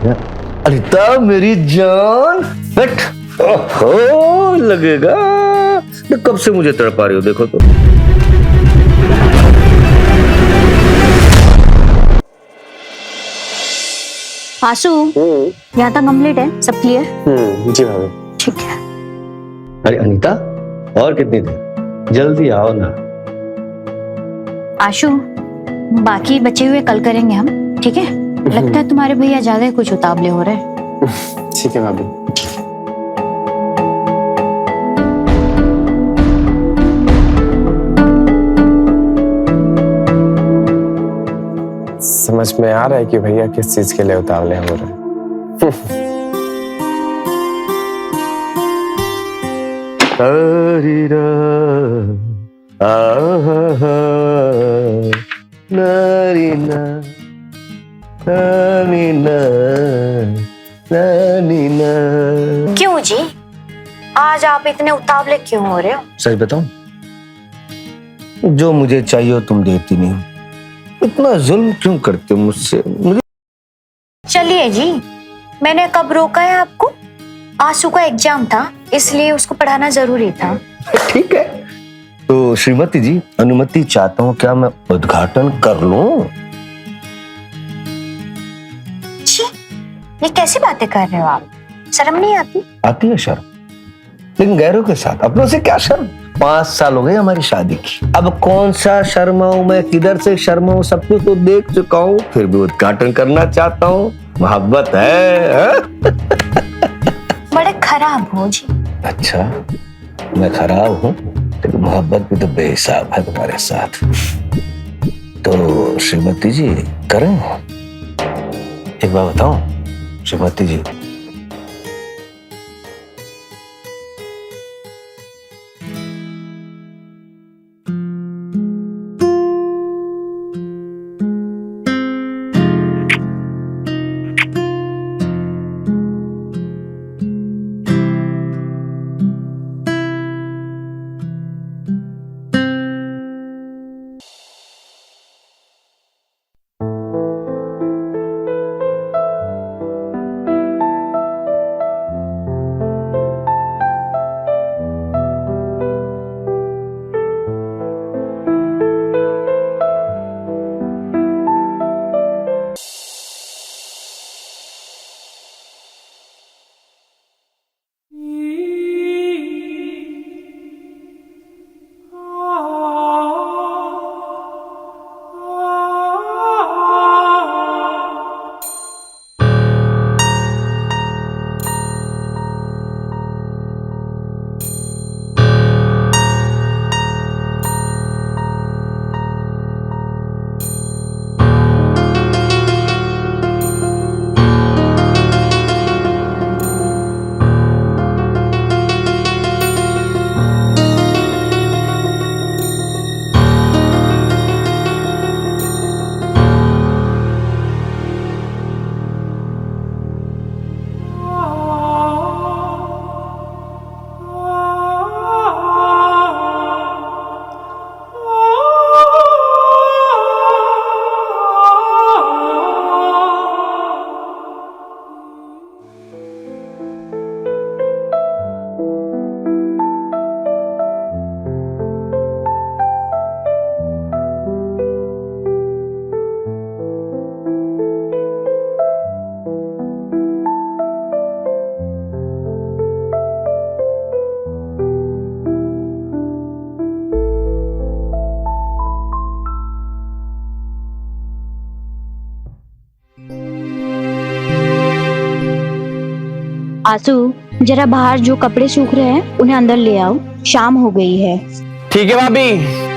अनिता मेरी जान बैठ। ओहो लगेगा तो कब से मुझे तड़पा रही हो, देखो तो। आशु, यहाँ तक कंप्लीट है, सब क्लियर? जी भाभी। ठीक है। अरे अनीता, और कितनी देर, जल्दी आओ ना। आशु, बाकी बचे हुए कल करेंगे हम, ठीक है? लगता है तुम्हारे भैया ज्यादा ही कुछ उतावले हो रहे हैं। ठीक है भाभी। समझ में आ रहा है कि भैया किस चीज के लिए उतावले हो रहे हैं। क्यों जी, आज आप इतने उतावले क्यों हो रहे हो? सच बताऊं, जो मुझे चाहिए तुम देती नहीं, इतना जुल्म क्यों करते हो मुझसे? चलिए जी, मैंने कब रोका है आपको? आशु का एग्जाम था, इसलिए उसको पढ़ाना जरूरी था। ठीक है, तो श्रीमती जी अनुमति चाहता हूँ, क्या मैं उद्घाटन कर लूं? छी, ये कैसी बातें कर रहे हो आप? शर्म नहीं आती? आती है शर्म, लेकिन गैरों के साथ, अपनों से क्या शर्म? 5 साल हो गए हमारी शादी की, अब कौन सा शर्माऊं मैं, किधर से शर्माऊं? सब कुछ तो देख चुका हूँ, फिर भी उद्घाटन करना चाहता हूँ। मोहब्बत है। बड़े खराब हो जी। अच्छा, मैं खराब हूँ, लेकिन मोहब्बत भी तो बेहिसाब है तुम्हारे साथ। तो श्रीमती जी करें? एक बात बताऊं श्रीमती जी, आशु, जरा बाहर जो कपड़े सूख रहे हैं उन्हें अंदर ले आओ, शाम हो गई है। ठीक है भाभी।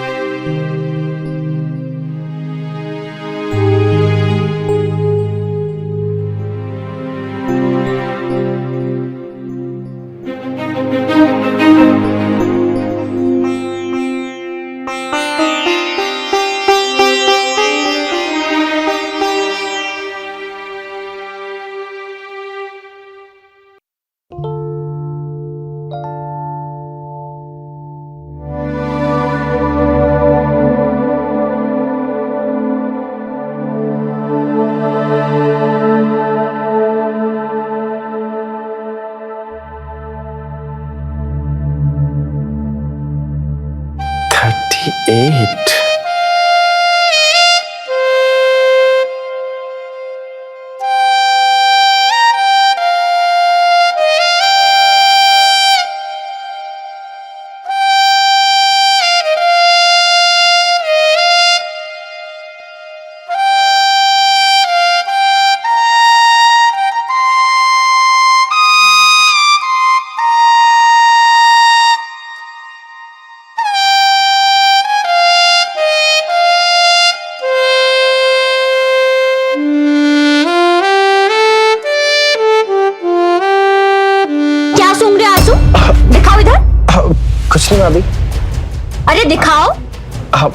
कुछ नहीं भाभी। अरे दिखाओ। आप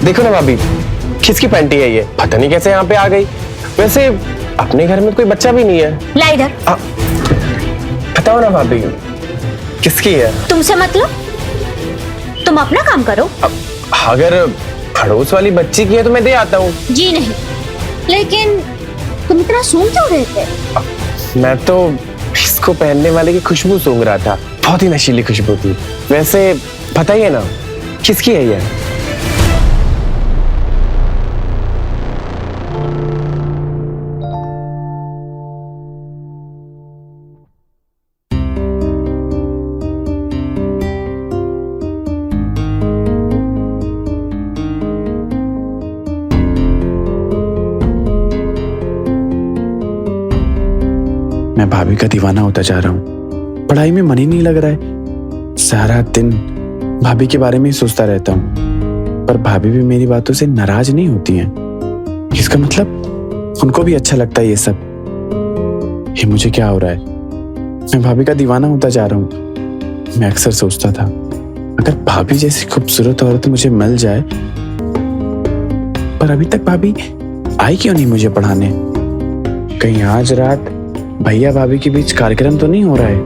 देखो ना भाभी, किसकी पैंटी है ये? पता नहीं कैसे यहाँ पे आ गई। वैसे अपने घर में तो कोई बच्चा भी नहीं है। ला इधर। बताओ ना भाभी, किसकी है? तुमसे मतलब, तुम अपना काम करो। अगर पड़ोस वाली बच्ची की है तो मैं दे आता हूँ। जी नहीं, लेकिन तुम इतना सूंघ क्यों रहे थे? मैं तो इसको पहनने वाले की खुशबू सूंघ रहा था, बहुत ही नशीली खुशबू थी। वैसे बताइए ना, किसकी है ये? मैं भाभी का दीवाना होता जा रहा हूँ। पढ़ाई में मन ही नहीं लग रहा है। सारा दिन भाभी के बारे में ही सोचता रहता हूँ, पर भाभी भी मेरी बातों से नाराज नहीं होती हैं। इसका मतलब उनको भी अच्छा लगता है ये सब। ये मुझे क्या हो रहा है? मैं भाभी का दीवाना होता जा रहा हूँ। मैं अक्सर सोचता था, अगर भाभी जैसी खूबसूरत औरत मुझे मिल जाए, पर अभी तक भाभी आई क्यों नहीं मुझे पढ़ाने? कहीं आज रात भैया भाभी के बीच कार्यक्रम तो नहीं हो रहा है?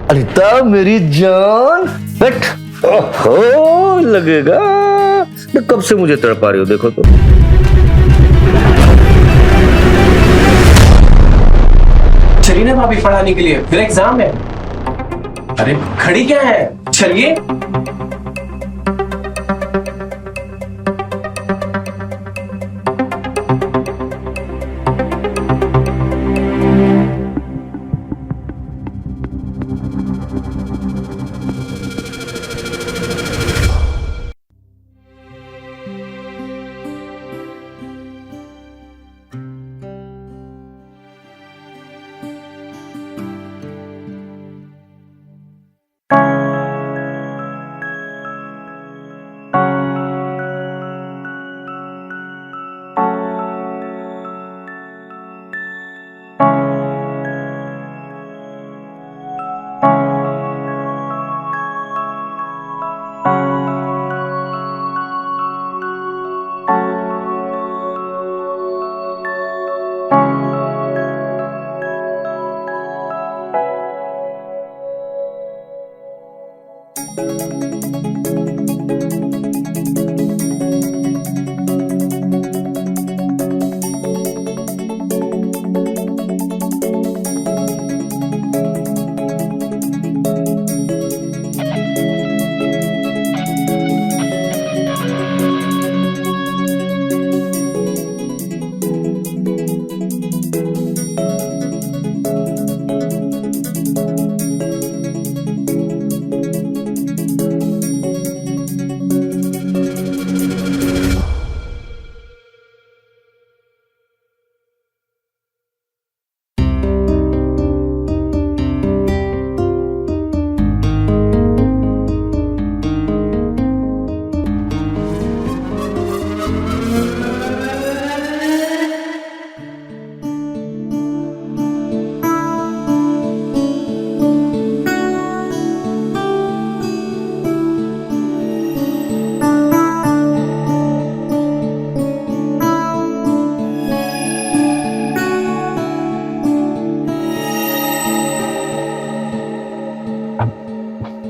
अनिता मेरी जान, बैठ। ओहो, लगेगा तो कब से मुझे तड़पा रही हो, देखो तो। चलिए ना भाभी, पढ़ाने के लिए, फिर एग्जाम है। अरे खड़ी क्या है, चलिए।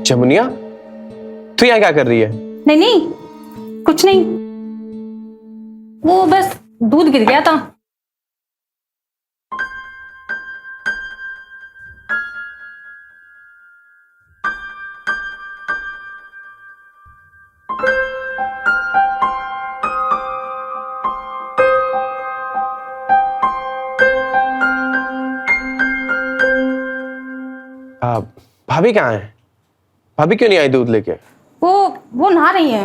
जमुनिया, तू यहाँ क्या कर रही है? नहीं नहीं, कुछ नहीं, वो बस दूध गिर गया था। भाभी कहाँ है? भाभी क्यों नहीं आई दूध लेके? वो नहा रही है।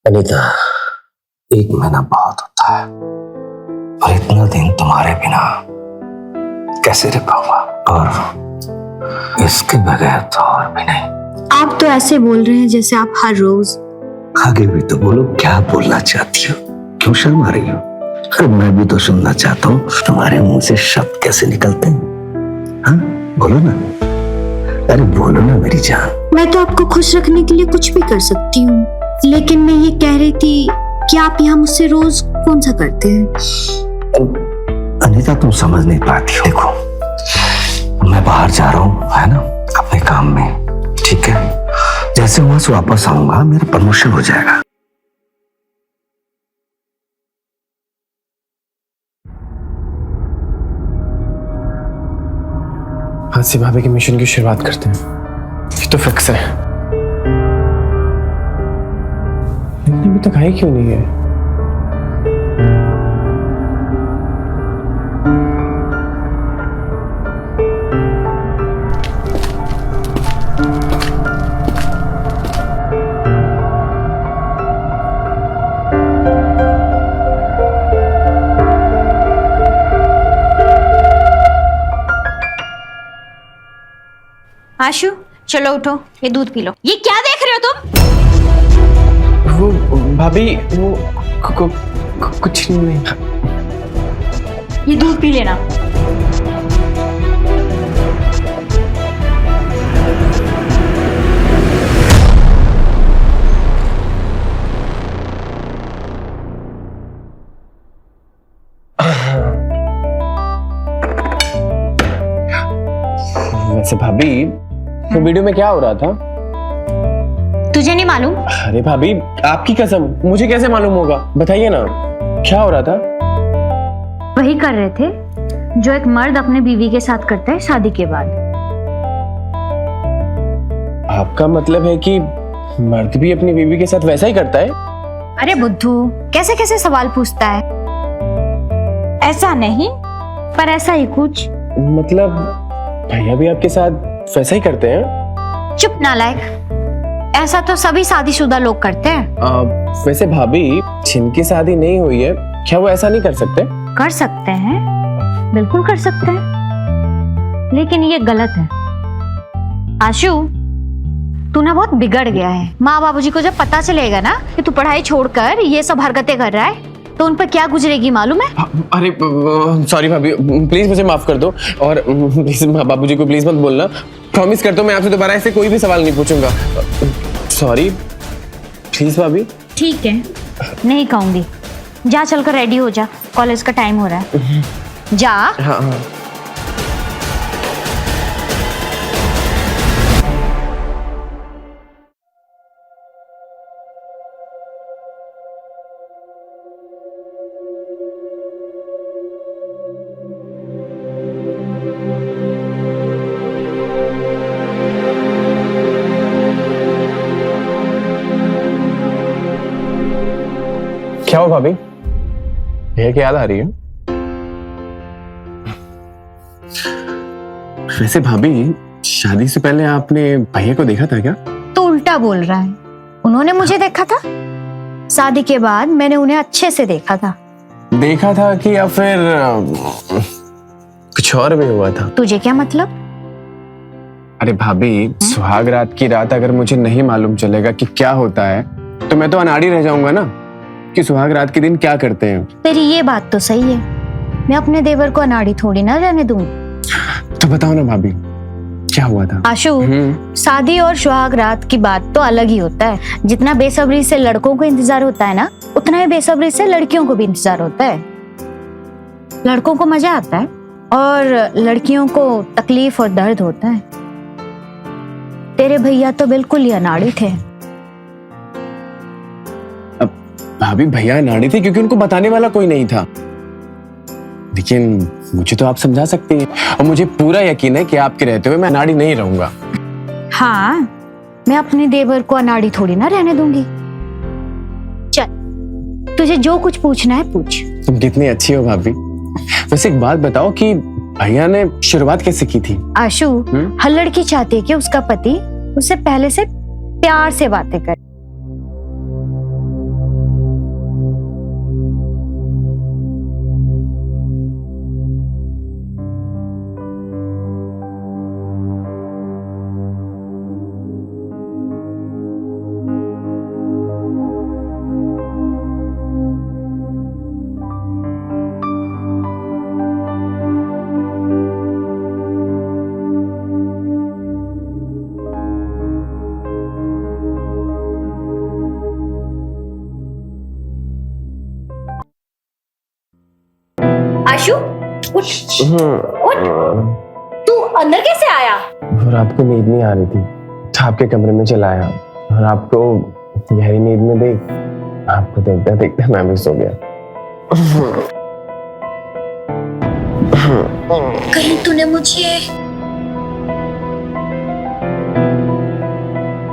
अनीता, 1 महीना बहुत होता है और इतना दिन तुम्हारे बिना कैसे रह पाऊंगा, और इसके बगैर तो और भी नहीं। आप तो ऐसे बोल रहे हैं जैसे आप हर रोज। आगे भी तो बोलो, क्या बोलना चाहती हो, क्यों शर्मा रही हो? अरे मैं भी तो सुनना चाहता हूँ तुम्हारे मुंह से शब्द कैसे निकलते हैं। हाँ बोलो ना, अरे बोलो ना मेरी जान। मैं तो आपको खुश रखने के लिए कुछ भी कर सकती हूँ, लेकिन मैं ये कह रही थी कि आप यहाँ मुझसे रोज कौन सा करते हैं? अनीता, तुम समझ नहीं पाती हो। देखो, मैं बाहर जा रहा हूँ, है ना, अपने काम में, ठीक है? जैसे वहां से वापस आऊंगा मेरा प्रमोशन हो जाएगा। आज से भाभी के मिशन की शुरुआत करते हैं, ये तो फिक्स है। लेकिन अभी तक आई क्यों नहीं है? आशु, चलो उठो, ये दूध पी लो। ये क्या देख रहे हो तुम? वो भाभी, वो कुछ नहीं। ये दूध पी लेना। वैसे भाभी, वो वीडियो में क्या हो रहा था? तुझे नहीं मालूम? अरे भाभी, आपकी कसम, मुझे कैसे मालूम होगा? बताइए ना, क्या हो रहा था? वही कर रहे थे जो एक मर्द अपने बीवी के साथ करता है शादी के बाद। आपका मतलब है कि मर्द भी अपनी बीवी के साथ वैसा ही करता है? अरे बुद्धू, कैसे कैसे सवाल पूछता है? ऐसा नहीं, पर ऐसा ही कुछ। मतलब भैया भी आपके साथ वैसा ही करते हैं? चुप नालायक, ऐसा तो सभी शादीशुदा लोग करते हैं। वैसे भाभी, जिनकी शादी नहीं हुई है, क्या वो ऐसा नहीं कर सकते? कर सकते हैं, बिल्कुल कर सकते हैं, लेकिन ये गलत है। आशु, तू ना बहुत बिगड़ गया है। माँ बाबूजी को जब पता चलेगा ना कि तू पढ़ाई छोड़कर ये सब हरकतें कर रहा है, तो उन पर क्या गुजरेगी मालूम है? अरे सॉरी भाभी, प्लीज मुझे माफ कर दो, और प्लीज बाबूजी को प्लीज मत बोलना। प्रॉमिस करता हूँ मैं आपसे दोबारा ऐसे कोई भी सवाल नहीं पूछूंगा। सॉरी, प्लीज भाभी। ठीक है, नहीं कहूंगी। जा चलकर रेडी हो जा, कॉलेज का टाइम हो रहा है। जा। हाँ हाँ। क्या हो भाभी, भैया की याद आ रही है? वैसे भाभी, शादी से पहले आपने भैया को देखा था क्या? तो उल्टा बोल रहा है, उन्होंने मुझे देखा था। शादी के बाद मैंने उन्हें अच्छे से देखा था। देखा था कि या फिर कुछ और भी हुआ था? तुझे क्या मतलब? अरे भाभी, सुहाग रात की रात अगर मुझे नहीं मालूम चलेगा कि क्या होता है, तो मैं तो अनाड़ी रह जाऊंगा ना कि सुहाग रात के दिन क्या करते हैं। तेरी ये बात तो सही है, मैं अपने देवर को अनाड़ी थोड़ी ना रहने दूंगी। तो बताओ ना भाभी, क्या हुआ था? आशु, शादी और सुहाग रात की बात तो अलग ही होता है। जितना बेसब्री से लड़कों को इंतजार होता है ना, उतना ही बेसब्री से लड़कियों को भी इंतजार होता है। लड़कों को मजा आता है और लड़कियों को तकलीफ और दर्द होता है। तेरे भैया तो बिल्कुल ही अनाड़ी थे। भाभी, भैया नाड़ी थे क्योंकि उनको बताने वाला कोई नहीं था, लेकिन मुझे तो आप समझा सकती हैं, और मुझे पूरा यकीन है कि आपके रहते हुए मैं अनाड़ी नहीं रहूंगा। हाँ, मैं अपने देवर को अनाड़ी थोड़ी ना रहने दूंगी। चल, तुझे जो कुछ पूछना है पूछ। तुम कितनी अच्छी हो भाभी। वैसे एक बात बताओ कि भैया ने शुरुआत कैसे की थी? आशु, हर लड़की चाहती है कि उसका पति उससे पहले से प्यार से बातें करे। आशु उठ उठ, तू अंदर कैसे आया? और आपको नींद नहीं आ रही थी तो आपके कमरे में चला आया और आपको गहरी नींद में देख आपको देखते देखते मैं भी सो गया। कहीं तूने मुझे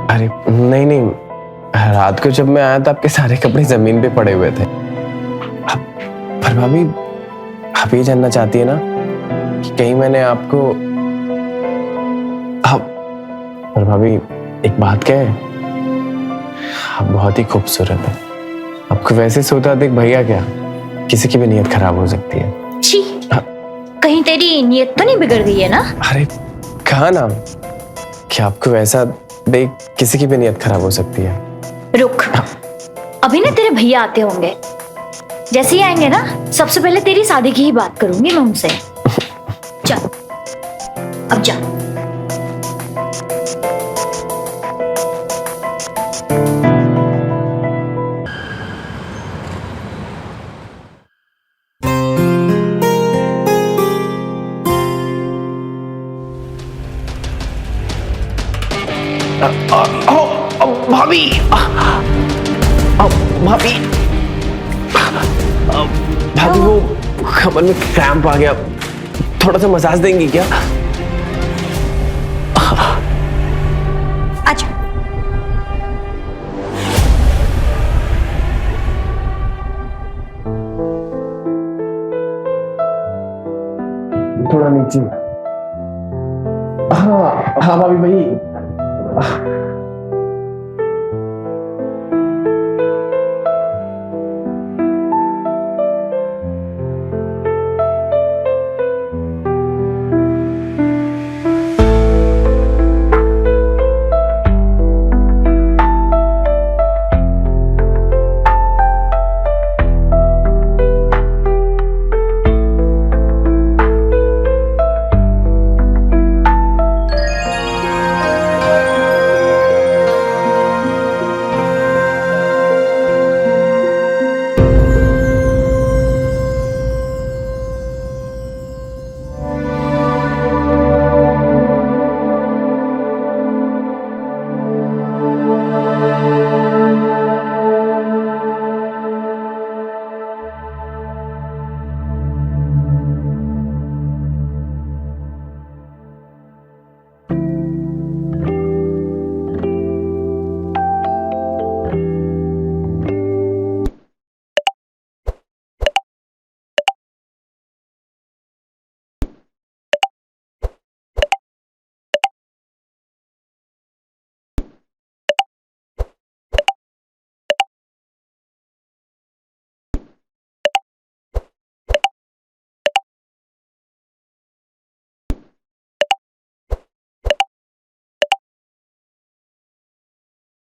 अरे नहीं नहीं, रात को जब मैं आया तो आपके सारे कपड़े जमीन पे पड़े हुए थे। पर भाभी आप ये जानना चाहती है ना कि कहीं मैंने आपको पर भाभी एक बात कहे, आप बहुत ही खूबसूरत है। आपको वैसे सोता देख भैया क्या किसी की भी नीयत खराब हो सकती है। छी, कहीं तेरी नीयत तो नहीं बिगड़ गई है ना? अरे कहा ना कि आपको वैसा देख किसी की भी नीयत खराब हो सकती है। रुक, अभी ना तेरे भैया आते होंगे, जैसे ही आएंगे ना सबसे पहले तेरी शादी की ही बात करूंगी मैं उनसे। चल अब जा। भाभी भाभी भाभी वो कमर में क्रैम्प आ गया, थोड़ा सा मसाज देंगी क्या? आजा। थोड़ा नीचे। हाँ हाँ भाभी भाई